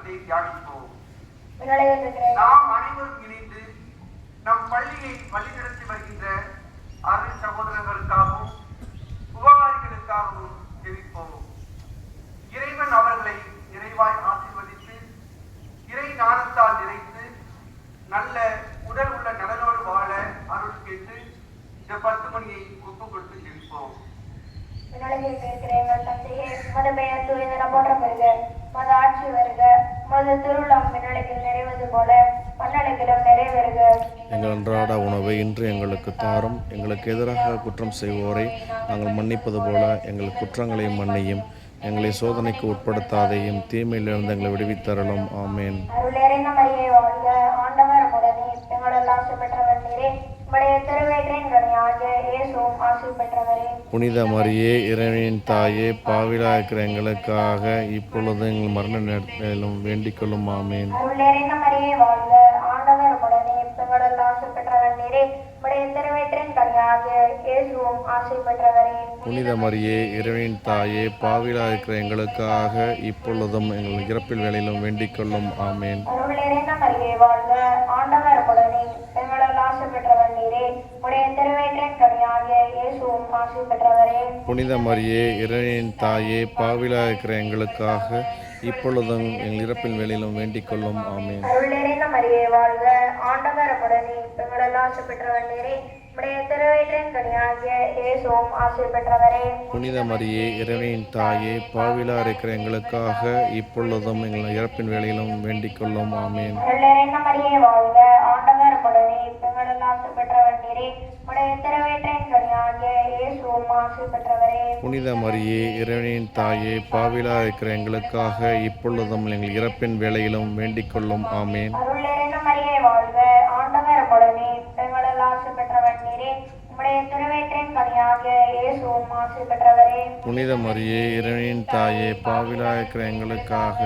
வசனத்தை தியானிப்போம். நாம் அனைவரும் இணைந்து நம் பள்ளியை வழிநடத்தி வருகின்ற அருள் சகோதரர்களுக்காகவும் உபகாரிகளுக்காகவும் ஜெபிப்போம். இறைவன் அவர்களை நிறைவாய் ஆசீர்வதித்து இறை ஞானத்தால் நிறைத்து நல்ல உடல் உள்ள நலனோடு வாழ அருள் கேட்டு இந்த 10 மணியை ஒப்பு கொடுத்து ஜெபிப்போம். எங்கள் தந்தையே, மத பெயர் தூயதென போற்றப்படுக, மத ஆட்சி வருக, மத திருவிழம் விண்ணுலகில் நிறைவது போல மண்ணுலகிலும் நிறைவேறுக. எங்கள் அன்றாட உணவை இன்று எங்களுக்கு தாரும். எங்களுக்கு எதிராக குற்றம் செய்வோரை நாங்கள் மன்னிப்பது போல எங்கள் குற்றங்களை மன்னியும். எங்களை சோதனைக்கு உட்படுத்தாதையும் தீமையிலிருந்து எங்களை விடுவித்தரலும். ஆமேன். அருளேறின மரியே வாழ்க, ஆண்டவர் உடனே எங்களெல்லாம் ஆசை பெற்றவர் நீரே. உம்முடைய திருவயிற்றின் கனியாகிய இயேசுவும் ஆசை பெற்றவரே. புனித மரியே, இறைவனின் தாயே, பாவிலா இருக்கிற எங்களுக்காக இப்பொழுது எங்கள் மரண நேரத்திலும் வேண்டிக் கொள்ளும். ஆமேன். அருளேறின மரியே வாழ்க, ஆண்டவர் உடனே எங்களெல்லாம் ஆசை பெற்றவர் நீரே. உம்முடைய திருவயிற்றின் கனியாகிய இயேசுவும் ஆசை பெற்றவரே. புனித மரியே, இறைவனின் தாயே, பாவிலா இருக்கிற எங்களுக்காக இப்பொழுதும் எங்கள் இறப்பில் வேளையிலும் வேண்டிக் கொள்ளும். ஆமேன். அருளேறின மரியே வாழ்க, ஆண்டவர் உடனே எங்களெல்லாம் ஆசை பெற்றவர் நீரே. உம்முடைய திருவயிற்றின் கனியாகிய இயேசுவும் ஆசை பெற்றவரே. புனித மரியே, இறைவனின் தாயே, பாவிலா இருக்கிற எங்களுக்காக இப்பொழுதும் எங்கள் இறப்பில் வேளையிலும் வேண்டிக் கொள்ளும். ஆமேன். அருளேறின மரியே வாழ்க, ஆண்டவர் உடனே எங்களெல்லாம் ஆசை பெற்றவர் நீரே. உம்முடைய திருவயிற்றின் கனியாகிய இயேசுவும் ஆசை பெற்றவரே. புனித மரியே, இறைவனின் தாயே, பாவிலா இருக்கிற எங்களுக்காக இப்பொழுதும் எங்கள் இறப்பின் வேளையிலும் வேண்டிக் கொள்ளும். ஆமேன். அருளேறின மரியே வாழ்க, ஆண்டவர் உடனே எங்களெல்லாம் ஆசை பெற்றவர் நீரே. உம்முடைய திருவயிற்றின் கனியாகிய இயேசுவும் ஆசை பெற்றவரே. புனித மரியே, இறைவனின் தாயே, பாவிலா இருக்கிற எங்களுக்காக இப்பொழுதும் எங்கள் இறப்பின் வேளையிலும் வேண்டிக் கொள்ளும். ஆமேன். அருளேறின மரியே வாழ்க, ஆண்டவர் உடனே எங்களெல்லாம் ஆசை பெற்றவர் நீரே. உம்முடைய திருவயிற்றின் கனியாகிய இயேசுவும் ஆசை பெற்றவரே. புனித மரியே, இறைவனின் தாயே, பாவிலா இருக்கிற எங்களுக்காக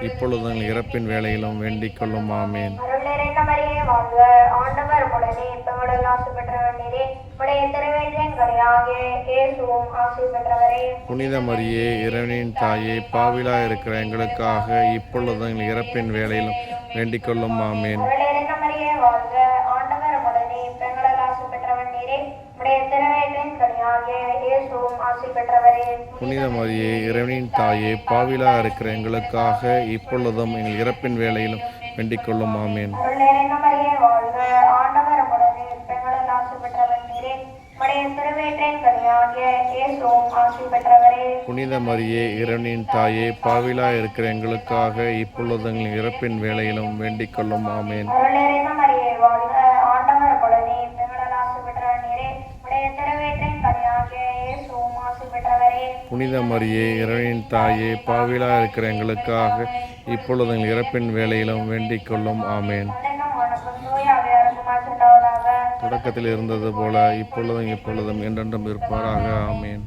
இப்பொழுதும் எங்கள் இறப்பின் வேளையிலும் வேண்டிக் கொள்ளும். ஆமேன். அருளேறின மரியே வாழ்க, ஆண்டவர் உடனே எங்களெல்லாம் ஆசை பெற்றவர் நீரே. உம்முடைய திருவயிற்றின் கனியாகிய இயேசுவும் ஆசை பெற்றவரே. புனித மரியே, இறைவனின் தாயே, பாவிலா இருக்கிற எங்களுக்காக இப்பொழுதும் எங்கள் இறப்பின் வேளையிலும் வேண்டிக் கொள்ளும். ஆமேன். அருளேறின மரியே வாழ்க, ஆண்டவர் உடனே எங்களெல்லாம் ஆசை பெற்றவர் நீரே. உம்முடைய திருவயிற்றின் கனியாகிய இயேசுவும் ஆசை பெற்றவரே. புனித மரியே, இறைவனின் தாயே, பாவிலா இருக்கிற எங்களுக்காக இப்பொழுதும் எங்கள் இறப்பின் வேளையிலும் வேண்டிக் கொள்ளும். ஆமேன். அருளேறின மரியே வாழ்க, ஆண்டவர் உடனே எங்களெல்லாம் ஆசை பெற்றவர் நீரே. உம்முடைய திருவயிற்றின் கனியாகிய இயேசுவும் ஆசை பெற்றவரே. புனித மரியே, இறைவனின் தாயே, பாவிலா இருக்கிற எங்களுக்காக இப்பொழுது எங்கள் இறப்பின் வேளையிலும் வேண்டிக் கொள்ளும். ஆமேன். அருளேறின மரியே வாழ்க, ஆண்டவர் உடனே எங்களெல்லாம் ஆசை பெற்றவர் நீரே. உம்முடைய திருவயிற்றின் கனியாகிய இயேசுவும் ஆசை பெற்றவரே. புனித மரியே, இறைவனின் தாயே, பாவிலா இருக்கிற எங்களுக்காக இப்பொழுது எங்கள் இறப்பின் வேளையிலும் வேண்டிக் கொள்ளும். ஆமேன். தொடக்கத்தில் இருந்தது போல இப்பொழுதும் எப்பொழுதும் என்றென்றும் இருப்பாராக. ஆமேன்.